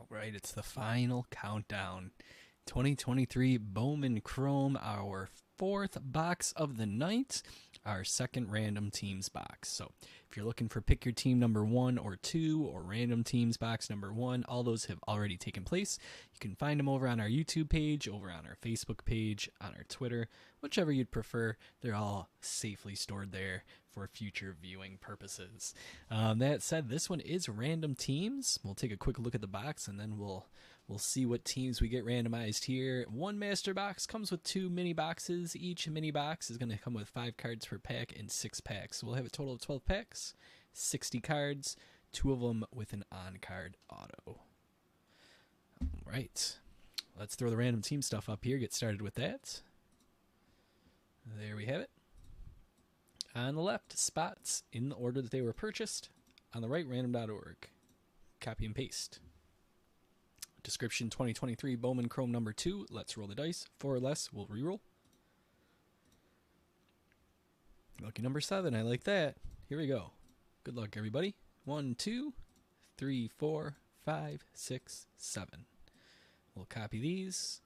All right, it's the final countdown. 2023 Bowman Chrome, our fourth box of the night, our second random teams box. So if you're looking for pick your team number 1 or 2 or random teams box number 1, all those have already taken place. You can find them over on our YouTube page, over on our Facebook page, on our Twitter, whichever you'd prefer. They're all safely stored there for future viewing purposes. That said, this one is random teams. We'll take a quick look at the box and then we'll see what teams we get randomized here. One master box comes with 2 mini boxes. Each mini box is going to come with 5 cards per pack and 6 packs. So we'll have a total of 12 packs, 60 cards, 2 of them with an on-card auto. All right, let's throw the random team stuff up here, get started with that. There we have it. On the left, spots in the order that they were purchased. On the right, random.org. Copy and paste. Description 2023 Bowman Chrome number 2. Let's roll the dice. 4 or less, we'll reroll. Lucky number 7. I like that. Here we go. Good luck, everybody. 1, 2, 3, 4, 5, 6, 7. We'll copy these.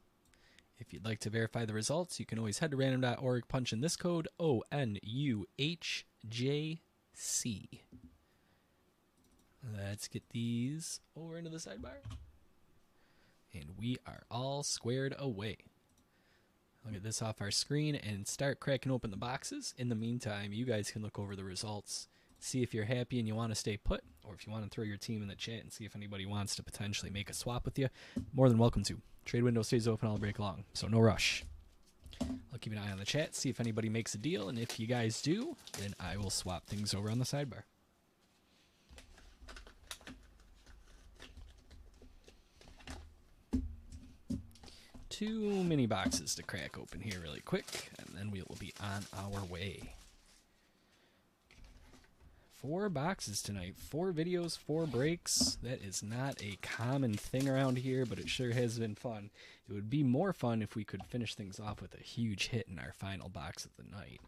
If you'd like to verify the results, you can always head to random.org, punch in this code, ONUHJC. Let's get these over into the sidebar. And we are all squared away. I'll get this off our screen and start cracking open the boxes. In the meantime, you guys can look over the results, see if you're happy and you want to stay put, or if you want to throw your team in the chat and see if anybody wants to potentially make a swap with you. More than welcome to. Trade window stays open all break along, so no rush. I'll keep an eye on the chat, see if anybody makes a deal, and if you guys do, then I will swap things over on the sidebar. Two mini boxes to crack open here really quick, and then we will be on our way. 4 boxes tonight, 4 videos, 4 breaks. That is not a common thing around here, but it sure has been fun. It would be more fun if we could finish things off with a huge hit in our final box of the night.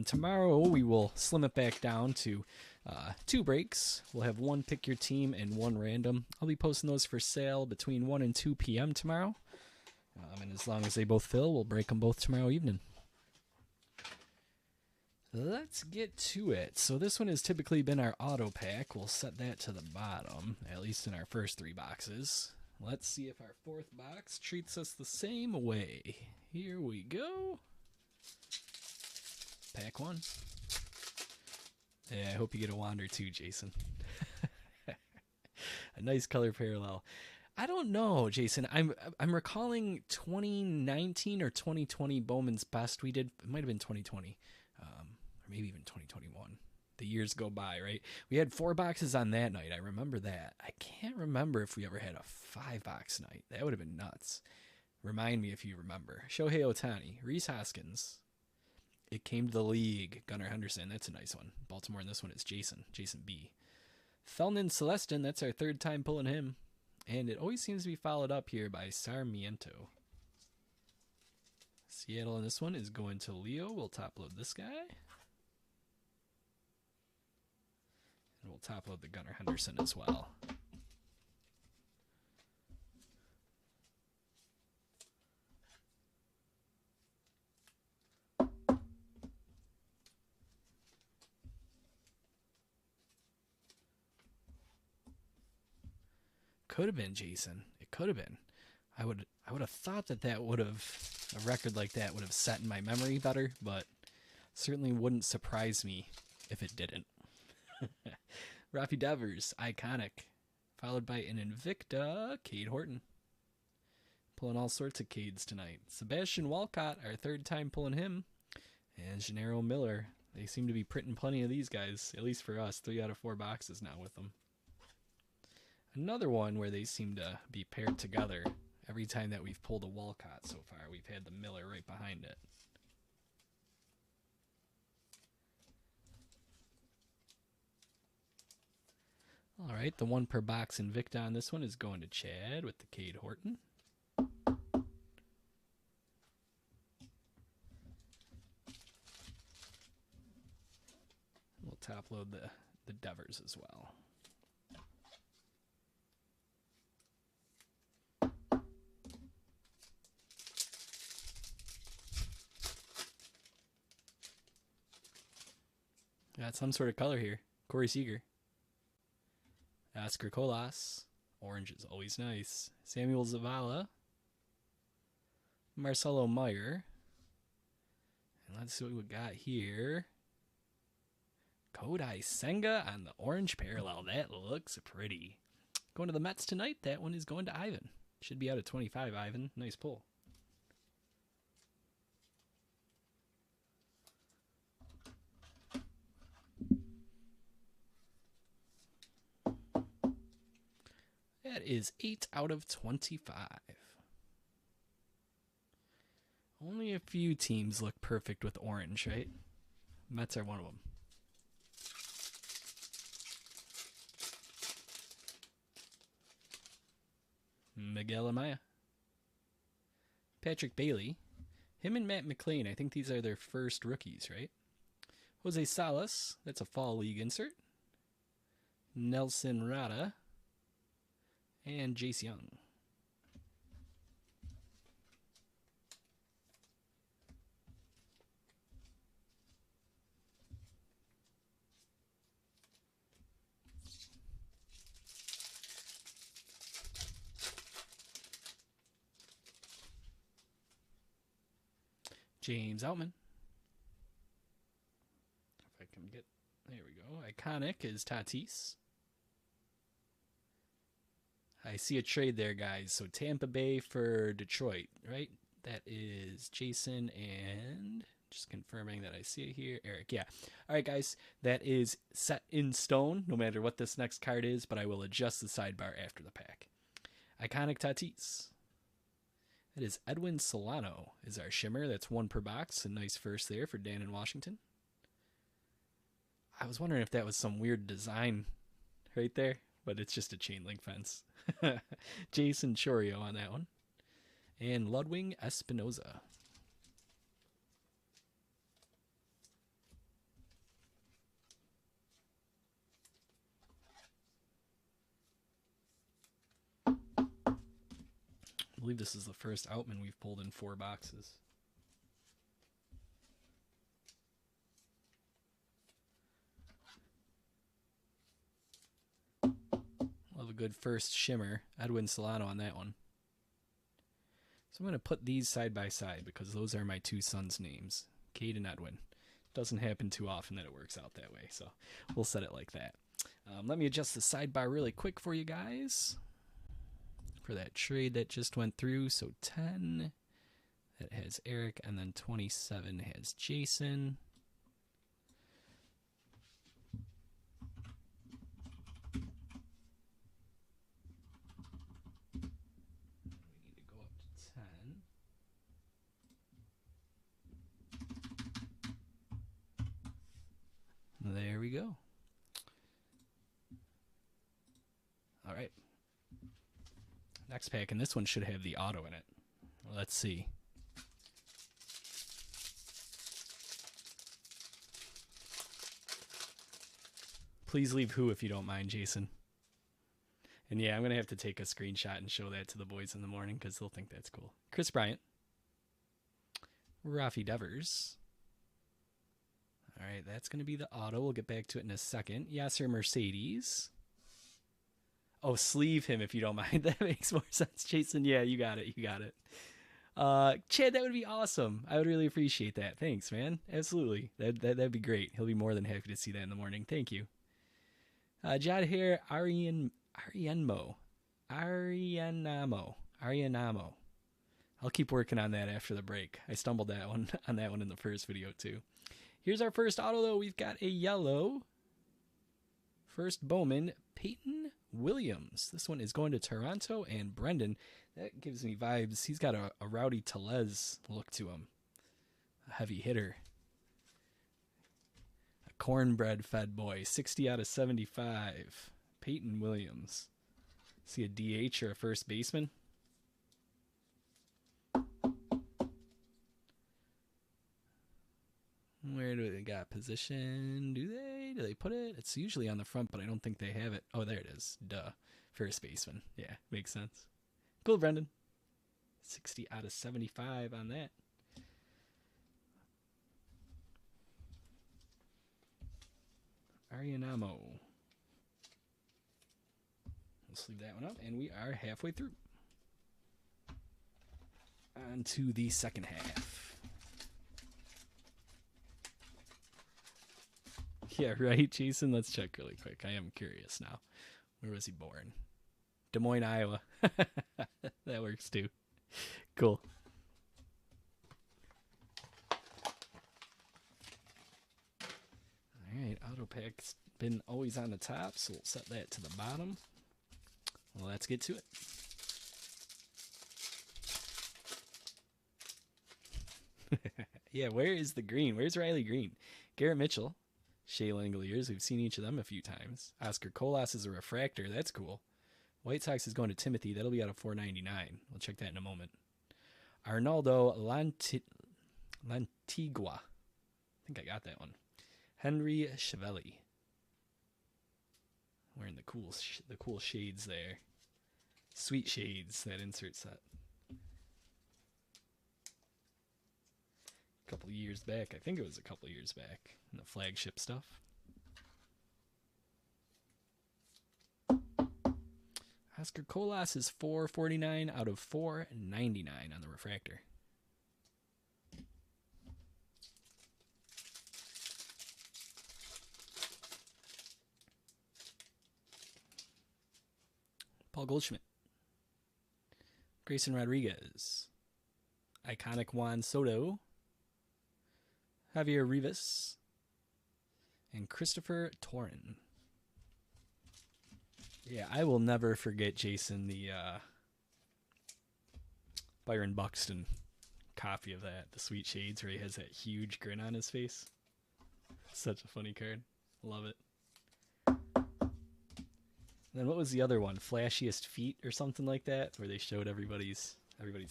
Tomorrow we will slim it back down to 2 breaks. We'll have 1 pick your team and 1 random. I'll be posting those for sale between 1 and 2 p.m. tomorrow. And as long as they both fill, we'll break them both tomorrow evening. Let's get to it. So this one has typically been our auto pack. We'll set that to the bottom, at least in our first 3 boxes. Let's see if our 4th box treats us the same way. Here we go. Pack 1. Yeah, I hope you get a wander too, Jason. A nice color parallel. I don't know, Jason. I'm recalling 2019 or 2020 Bowman's Best we did. It might have been 2020. Or maybe even 2021. The years go by, right? We had 4 boxes on that night. I remember that. I can't remember if we ever had a 5-box night. That would have been nuts. Remind me if you remember. Shohei Ohtani, Rhys Hoskins. It came to the league. Gunnar Henderson, that's a nice one. Baltimore in this one is Jason B. Felnin Celestin, that's our 3rd time pulling him. And it always seems to be followed up here by Sarmiento. Seattle in this one is going to Leo. We'll top load this guy. And we'll top load the Gunnar Henderson as well. Could have been Jason. It could have been. I would have thought that would have, a record like that would have set in my memory better, but certainly wouldn't surprise me if it didn't. Rafi Devers, iconic, followed by an Invicta, Cade Horton. Pulling all sorts of Cades tonight. Sebastian Walcott, our 3rd time pulling him, and Gennaro Miller. They seem to be printing plenty of these guys, at least for us. 3 out of 4 boxes now with them. Another one where they seem to be paired together. Every time that we've pulled a Walcott so far, we've had the Miller right behind it. All right, the 1 per box Invicta on this one is going to Chad with the Cade Horton. We'll top load the Devers as well. Got some sort of color here. Corey Seager. Oscar Colas. Orange is always nice. Samuel Zavala. Marcelo Meyer. And let's see what we got here. Kodai Senga on the orange parallel. That looks pretty. Going to the Mets tonight. That one is going to Ivan. Should be out at 25, Ivan. Nice pull. That is 8 out of 25. Only a few teams look perfect with orange, right? Mets are one of them. Miguel Amaya. Patrick Bailey. Him and Matt McLean, I think these are their first rookies, right? Jose Salas, that's a Fall League insert. Nelson Rada. And Jace Young. James Outman. If I can get, there we go. Iconic is Tatis. I see a trade there, guys. So Tampa Bay for Detroit, right? That is Jason and just confirming that I see it here. Eric, yeah. All right, guys. That is set in stone, no matter what this next card is, but I will adjust the sidebar after the pack. Iconic Tatis. That is Edwin Solano is our shimmer. That's 1 per box. A nice first there for Dan in Washington. I was wondering if that was some weird design right there, but it's just a chain link fence. Jason Chorio on that one. And Ludwig Espinoza. I believe this is the first Outman we've pulled in 4 boxes. Love a good first shimmer. Edwin Solano on that one. So I'm going to put these side by side because those are my 2 sons' names. Cade and Edwin. Doesn't happen too often that it works out that way, so we'll set it like that. Let me adjust the sidebar really quick for you guys. For that trade that just went through. So 10, that has Eric, and then 27 has Jason. We need to go up to 10. There we go. All right. Next pack, and this one should have the auto in it. Let's see. Please leave who if you don't mind, Jason. And yeah, I'm going to have to take a screenshot and show that to the boys in the morning because they'll think that's cool. Chris Bryant. Rafi Devers. All right, that's going to be the auto. We'll get back to it in a second. Yasser Mercedes. Oh, sleeve him if you don't mind. That makes more sense, Jason. Yeah, you got it. You got it. Chad, that would be awesome. I would really appreciate that. Thanks, man. Absolutely. That'd be great. He'll be more than happy to see that in the morning. Thank you. Jad here, Arianamo. I'll keep working on that after the break. I stumbled on that one in the first video too. Here's our first auto though. We've got a yellow. First Bowman, Peyton Williams. This one is going to Toronto, and Brendan. That gives me vibes. He's got a Rowdy Tellez look to him. A heavy hitter. A cornbread fed boy. 60 out of 75. Peyton Williams. See a DH or a first baseman? Where do they got position? Do they put it? It's usually on the front, but I don't think they have it. Oh, there it is. Duh. First baseman. Yeah, makes sense. Cool, Brendan. 60 out of 75 on that. Arianamo. Let's leave that one up, and we are halfway through. On to the second half. Yeah, right, Jason? Let's check really quick. I am curious now. Where was he born? Des Moines, Iowa. That works too. Cool. All right, auto pack's been always on the top, so we'll set that to the bottom. Well, let's get to it. Yeah, where is the green? Where's Riley Green? Garrett Mitchell, Shea Langoliers. We've seen each of them a few times. Oscar Colas is a refractor. That's cool. White Sox is going to Timothy. That'll be out of 499. We'll check that in a moment. Arnaldo Lantigua. I think I got that one. Henry Chevelli. Wearing the cool shades there. Sweet shades, that insert set. A couple years back. I think it was a couple years back in the flagship stuff. Oscar Colas is 449 out of 499 on the refractor. Paul Goldschmidt. Grayson Rodriguez. Iconic Juan Soto. Javier Rivas. And Christopher Torren. Yeah, I will never forget, Jason, the Byron Buxton copy of that. The Sweet Shades, where he has that huge grin on his face. Such a funny card. Love it. And then what was the other one? Flashiest Feet or something like that, where they showed everybody's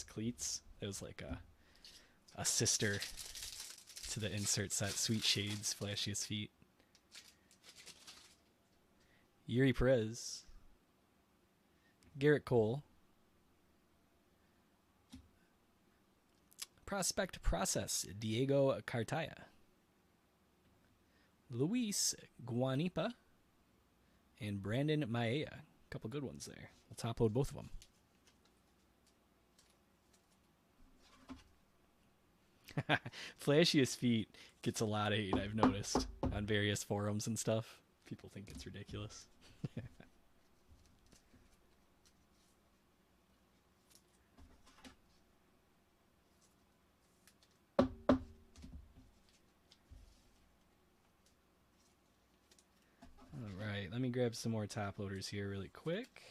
cleats. It was like a sister to the insert set. Sweet Shades, Flashiest Feet. Yuri Perez. Garrett Cole. Prospect Process, Diego Cartaya. Luis Guanipa. And Brandon Maea. A couple good ones there. We'll top load both of them. Flashiest Feet gets a lot of hate, I've noticed, on various forums and stuff. People think it's ridiculous. All right, let me grab some more top loaders here really quick.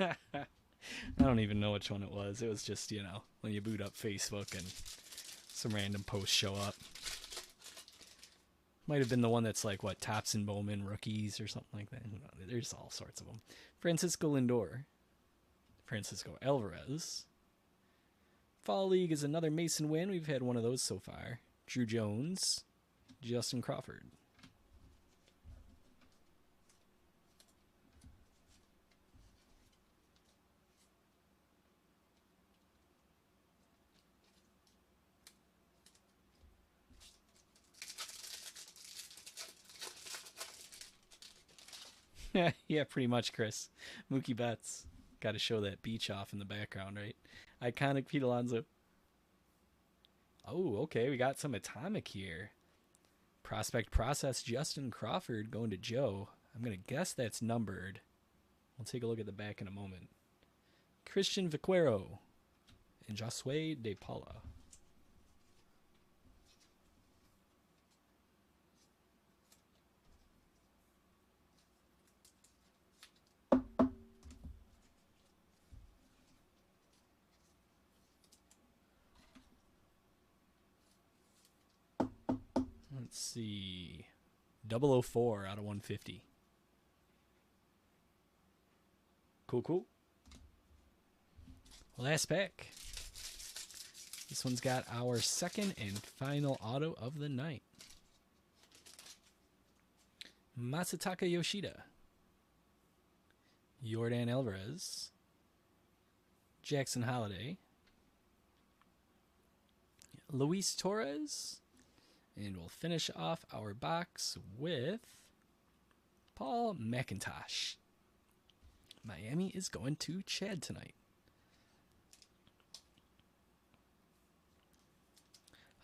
I don't even know which one it was. It was just, you know, when you boot up Facebook and some random posts show up. Might have been the one that's like, what, Topps and Bowman rookies or something like that. There's all sorts of them. Francisco Lindor. Francisco Alvarez. Fall League is another Mason win. We've had one of those so far. Drew Jones. Justin Crawford. Yeah, pretty much, Chris. Mookie Betts. Got to show that beach off in the background, right? Iconic Pete Alonso. Oh, okay. We got some Atomic here. Prospect Process, Justin Crawford going to Joe. I'm going to guess that's numbered. We'll take a look at the back in a moment. Christian Vaquero and Josue De Paula. Let's see. 004 out of 150. Cool. Last pack. This one's got our second and final auto of the night. Masataka Yoshida, Yordan Alvarez, Jackson Holiday, Luis Torres, and we'll finish off our box with Paul McIntosh. Miami is going to Chad tonight.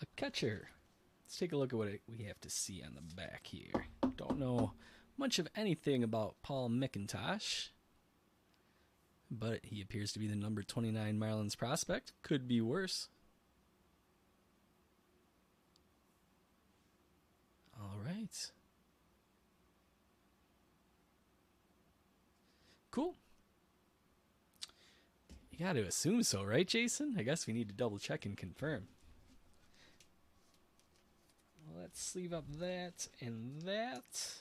A catcher. Let's take a look at what we have to see on the back here. Don't know much of anything about Paul McIntosh, but he appears to be the number 29 Marlins prospect. Could be worse. All right. Cool. You got to assume so, right, Jason? I guess we need to double check and confirm. Let's sleeve up that and that.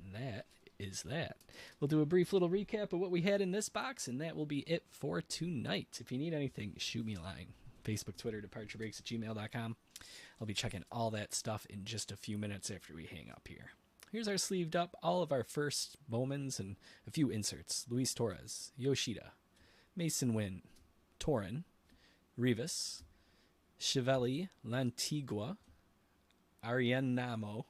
And that is that. We'll do a brief little recap of what we had in this box, and that will be it for tonight. If you need anything, shoot me a line. Facebook, Twitter, departurebreaks@gmail.com. I'll be checking all that stuff in just a few minutes after we hang up here. Here's our sleeved up, all of our first Bowmans and a few inserts. Luis Torres, Yoshida, Mason Wynn, Torin, Rivas, Chevelle, Lantigua, Arianamo,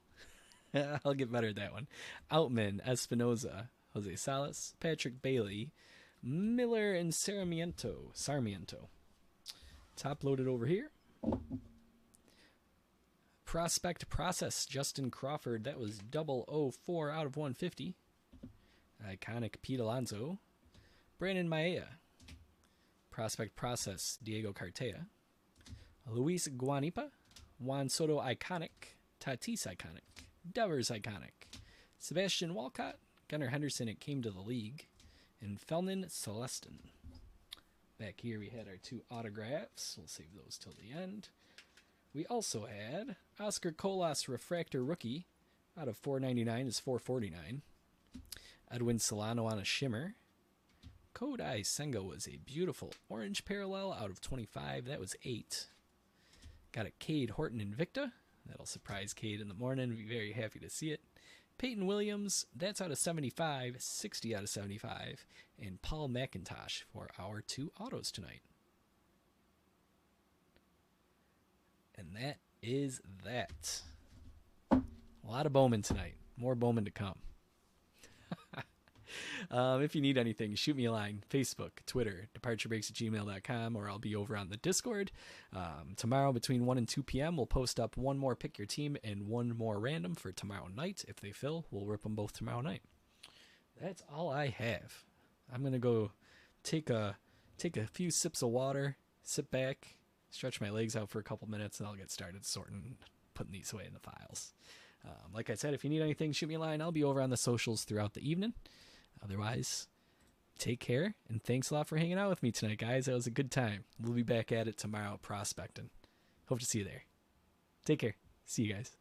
I'll get better at that one, Outman, Espinoza, Jose Salas, Patrick Bailey, Miller, and Sarmiento. Top loaded over here. Prospect Process, Justin Crawford. That was 004 out of 150. Iconic Pete Alonso. Brandon Maea. Prospect Process, Diego Cartea. Luis Guanipa. Juan Soto Iconic. Tatis Iconic. Devers Iconic. Sebastian Walcott. Gunnar Henderson, it came to the league. And Felnin Celestin. Back here we had our two autographs. We'll save those till the end. We also had Oscar Colas Refractor Rookie out of 499 is 449. Edwin Solano on a shimmer. Kodai Senga was a beautiful orange parallel out of 25. That was 8. Got a Cade Horton Invicta. That'll surprise Cade in the morning. Be very happy to see it. Peyton Williams, that's out of 75. 60 out of 75. And Paul McIntosh for our 2 autos tonight. And that is that. A lot of Bowman tonight. More Bowman to come. If you need anything, shoot me a line. Facebook, Twitter, departurebreaks@gmail.com, or I'll be over on the Discord. Tomorrow between 1 and 2 p.m., we'll post up one more Pick Your Team and one more random for tomorrow night. If they fill, we'll rip them both tomorrow night. That's all I have. I'm going to go take a few sips of water, sit back, stretch my legs out for a couple minutes, and I'll get started sorting, putting these away in the files. Like I said, if you need anything, shoot me a line. I'll be over on the socials throughout the evening. Otherwise, take care, and thanks a lot for hanging out with me tonight, guys. That was a good time. We'll be back at it tomorrow prospecting. Hope to see you there. Take care. See you guys.